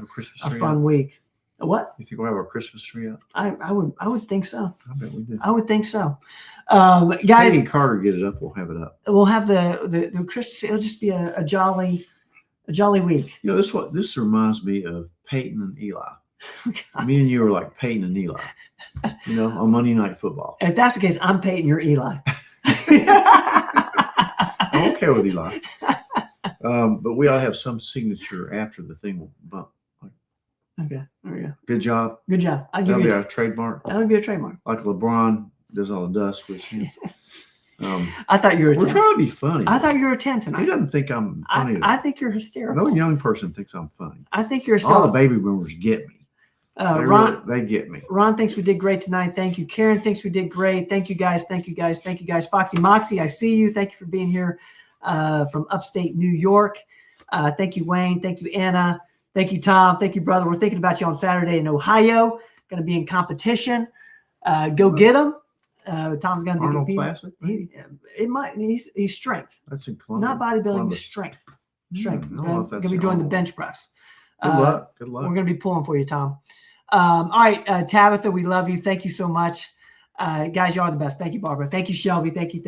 fun week. What? You think we'll have our Christmas tree up? I would think so. I bet we do. I would think so. Guys, Katie and Carter get it up. We'll have it up. We'll have the Christmas tree. It'll just be a jolly week. You know, this reminds me of Peyton and Eli. Me and you are like Peyton and Eli. You know, on Monday Night Football. If that's the case, I'm Peyton. You're Eli. I'm okay with Eli. But we ought to have some signature after the thing will bump. Okay, there we go. Good job. That'll be our trademark. That would be a trademark. Like LeBron does all the dust with him. I thought you were a 10. We're trying to be funny. I thought you were a 10 tonight. He doesn't think I'm funny. I think you're hysterical. No young person thinks I'm funny. I think you're all the baby boomers get me. They get me. Ron thinks we did great tonight. Thank you. Karen thinks we did great. Thank you guys. Foxy Moxie, I see you. Thank you for being here from upstate New York. Thank you, Wayne. Thank you, Anna. Thank you, Tom. Thank you, brother. We're thinking about you on Saturday in Ohio. Going to be in competition. Go get them. Tom's going to be Arnold Classic. He's strength. That's in Columbus. Not bodybuilding, strength. Strength. Going to be doing the bench press. Good luck. We're going to be pulling for you, Tom. All right, Tabitha, we love you. Thank you so much. Guys, you are the best. Thank you, Barbara. Thank you, Shelby. Thank you.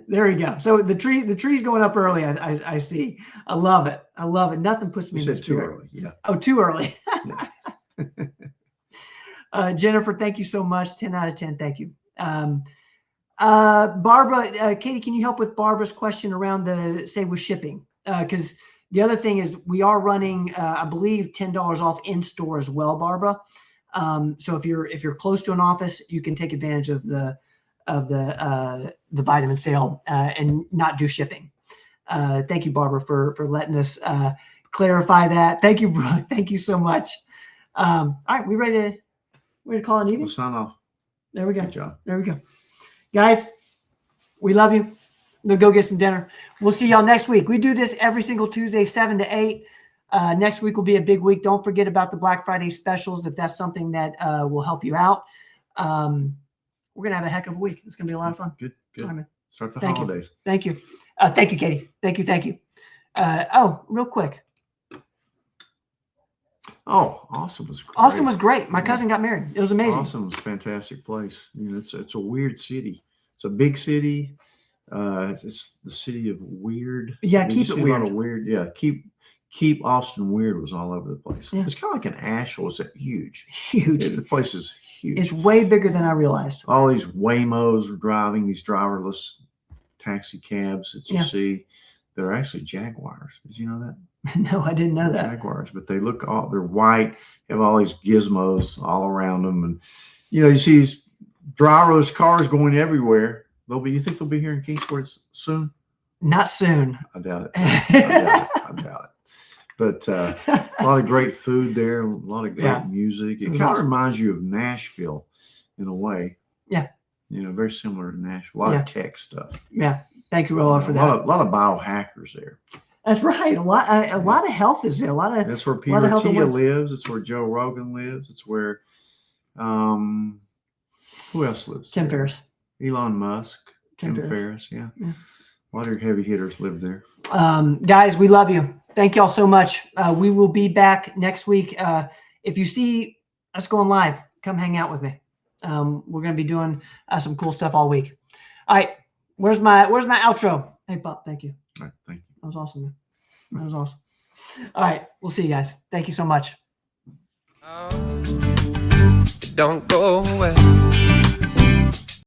There we go. So the tree's going up early. I see. I love it. Nothing puts me in the spirit. Too early. Yeah. Oh, too early. Jennifer, thank you so much. 10 out of 10. Thank you. Barbara, Katie, can you help with Barbara's question around with shipping? Because the other thing is we are running, I believe, $10 off in store as well, Barbara. So if you're close to an office, you can take advantage of the vitamin sale and not do shipping. Thank you, Barbara, for letting us clarify that. Thank you, Brooke. Thank you so much. All right, we ready to call it even? We'll sign off. There we go. Good job. There we go. Guys, we love you. We'll go get some dinner. We'll see y'all next week. We do this every single Tuesday, 7 to 8. Next week will be a big week. Don't forget about the Black Friday specials if that's something that will help you out. We're going to have a heck of a week. It's going to be a lot of fun. Good. All right, man. Start the Thank holidays. You. Thank you. Thank you, Katie. Thank you. Real quick. Oh, Austin was great. Austin was great. My cousin got married. It was amazing. Austin was a fantastic place. You know, it's a weird city. It's a big city. It's the city of weird. Yeah, keep it weird. A lot of weird. Yeah, keep Austin weird was all over the place. Yeah. It's kind of like an Asheville. It's huge. Huge. The place is huge. It's way bigger than I realized. All these Waymos are driving, these driverless taxi cabs that you see. They're actually Jaguars. Did you know that? No, I didn't know that. Jaguars, but they're white, have all these gizmos all around them. And, you see these driverless cars going everywhere. You think they'll be here in Kingsport soon? Not soon. I doubt it. I doubt it. But a lot of great food there, a lot of great music. It kind of reminds you of Nashville in a way. Yeah. Very similar to Nashville. A lot of tech stuff. Yeah. Thank you, Rolla, for that. A lot of biohackers there. That's right. A lot of health is there. That's where Peter Attia lives. It's where Joe Rogan lives. It's where who else lives? Tim Ferriss. Elon Musk. Tim Ferriss. Yeah. A lot of your heavy hitters live there. Guys, we love you. Thank y'all so much. We will be back next week. If you see us going live, come hang out with me. We're going to be doing some cool stuff all week. All right. Where's my outro? Hey, Bob. Thank you. All right. Thank you. That was awesome, man. That was awesome. All right. We'll see you guys. Thank you so much. Don't go away.